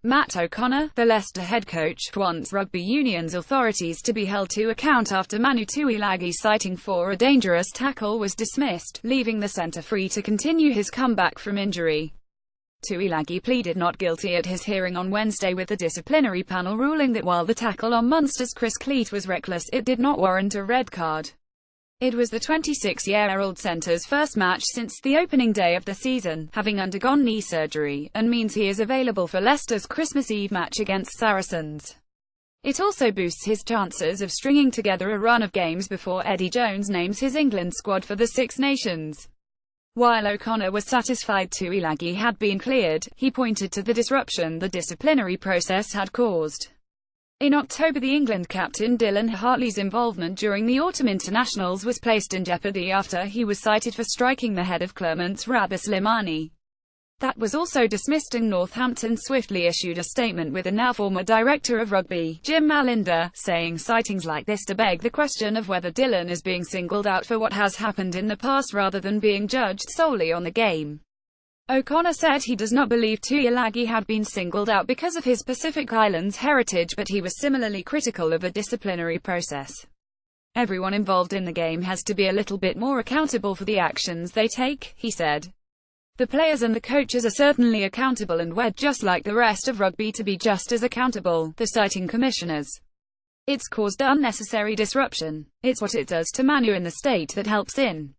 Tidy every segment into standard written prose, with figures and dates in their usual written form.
Matt O'Connor, the Leicester head coach, wants rugby union's authorities to be held to account after Manu Tuilagi's citing for a dangerous tackle was dismissed, leaving the centre free to continue his comeback from injury. Tuilagi pleaded not guilty at his hearing on Wednesday, with the disciplinary panel ruling that while the tackle on Munster's Chris Cleat was reckless, it did not warrant a red card. It was the 26-year-old centre's first match since the opening day of the season, having undergone knee surgery, and means he is available for Leicester's Christmas Eve match against Saracens. It also boosts his chances of stringing together a run of games before Eddie Jones names his England squad for the Six Nations. While O'Connor was satisfied Tuilagi had been cleared, he pointed to the disruption the disciplinary process had caused. In October, the England captain Dylan Hartley's involvement during the autumn internationals was placed in jeopardy after he was cited for striking the head of Clements Rabah-Slimani. That was also dismissed, and Northampton swiftly issued a statement with the now former director of rugby, Jim Malinder, saying citings like this to beg the question of whether Dylan is being singled out for what has happened in the past rather than being judged solely on the game. O'Connor said he does not believe Tuilagi had been singled out because of his Pacific Islands heritage, but he was similarly critical of the disciplinary process. Everyone involved in the game has to be a little bit more accountable for the actions they take, he said. The players and the coaches are certainly accountable, and we're just like the rest of rugby to be just as accountable, the citing commissioners. It's caused unnecessary disruption. It's what it does to Manu in the state that helps in.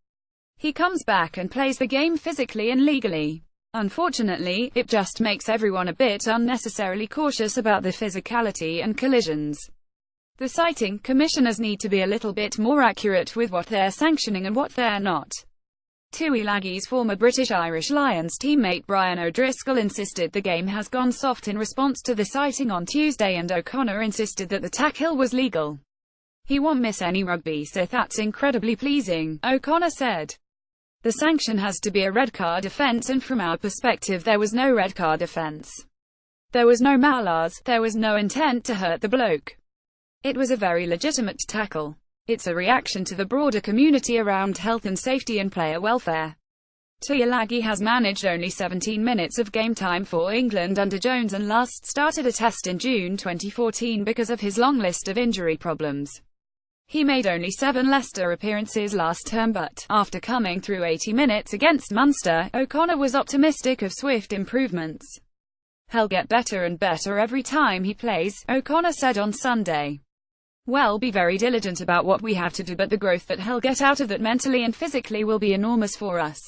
He comes back and plays the game physically and legally. Unfortunately, it just makes everyone a bit unnecessarily cautious about the physicality and collisions. The citing commissioners need to be a little bit more accurate with what they're sanctioning and what they're not. Tuilagi's former British-Irish Lions teammate Brian O'Driscoll insisted the game has gone soft in response to the citing on Tuesday, and O'Connor insisted that the tackle was legal. He won't miss any rugby, so that's incredibly pleasing, O'Connor said. The sanction has to be a red card offence, and from our perspective there was no red card offence. There was no malars, there was no intent to hurt the bloke. It was a very legitimate tackle. It's a reaction to the broader community around health and safety and player welfare. Tuilagi has managed only 17 minutes of game time for England under Jones, and last started a test in June 2014 because of his long list of injury problems. He made only 7 Leicester appearances last term, but, after coming through 80 minutes against Munster, O'Connor was optimistic of swift improvements. He'll get better and better every time he plays, O'Connor said on Sunday. We'll be very diligent about what we have to do, but the growth that he'll get out of that mentally and physically will be enormous for us.